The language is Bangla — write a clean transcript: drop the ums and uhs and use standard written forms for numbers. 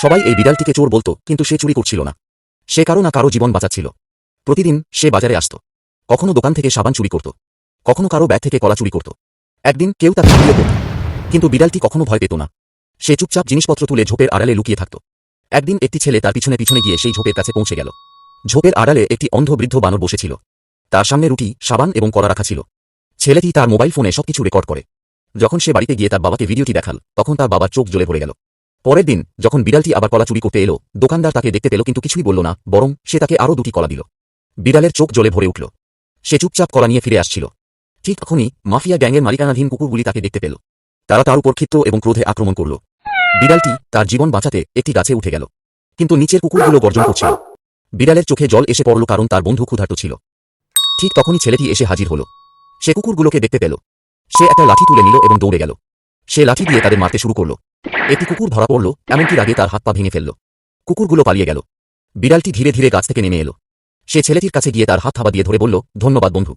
সবাই এই বিড়ালটিকে চোর বলতো, কিন্তু সে চুরি করছিল না। সে কারো না কারো জীবন বাঁচাচ্ছিল। প্রতিদিন সে বাজারে আসত। কখনো দোকান থেকে সাবান চুরি করত, কখনো কারো ব্যাগ থেকে কলা চুরি করত। একদিন কেউ তাকে ফিরিয়ে করত, কিন্তু বিড়ালটি কখনো ভয় পেত না। সে চুপচাপ জিনিসপত্র তুলে ঝোপের আড়ালে লুকিয়ে থাকত। একদিন একটি ছেলে তার পিছনে পিছনে গিয়ে সেই ঝোপের কাছে পৌঁছে গেল। ঝোপের আড়ালে একটি অন্ধ বৃদ্ধ বানর বসেছিল। তার সামনে রুটি, সাবান এবং কলা রাখা ছিল। ছেলেটি তার মোবাইল ফোনে সবকিছু রেকর্ড করে। যখন সে বাড়িতে গিয়ে তার বাবাকে ভিডিওটি দেখাল, তখন তার বাবার চোখ জ্বলে পড়ে গেল। পরের দিন যখন বিড়ালটি আবার কলা চুরি করতে এলো, দোকানদার তাকে দেখতে পেল কিন্তু কিছুই বলল না, বরং সে তাকে আরও 2টি কলা দিল। বিড়ালের চোখ জ্বলে ভরে উঠল। সে চুপচাপ কলা নিয়ে ফিরে আসছিল। ঠিক তখনই মাফিয়া গ্যাংয়ের মালিকানাধীন কুকুরগুলি তাকে দেখতে পেল। তারা তার উপর ক্ষিপ্ত এবং ক্রোধে আক্রমণ করল। বিড়ালটি তার জীবন বাঁচাতে একটি গাছে উঠে গেল, কিন্তু নিচের কুকুরগুলো গর্জন করছিল। বিড়ালের চোখে জল এসে পড়ল, কারণ তার বন্ধু ক্ষুধার্ত ছিল। ঠিক তখনই ছেলেটি এসে হাজির হল। সে কুকুরগুলোকে দেখতে পেল। সে একটা লাঠি তুলে নিল এবং দৌড়ে গেল। সে লাঠি দিয়ে তাদের মারতে শুরু করল। একটি কুকুর ধরা পড়ল, এমনকি রাগে তার হাত পা ভেঙে ফেলল। কুকুরগুলো পালিয়ে গেল। বিড়ালটি ধীরে ধীরে গাছ থেকে নেমে এলো। সে ছেলেটির কাছে গিয়ে তার হাত থাবা দিয়ে ধরে বলল, ধন্যবাদ বন্ধু।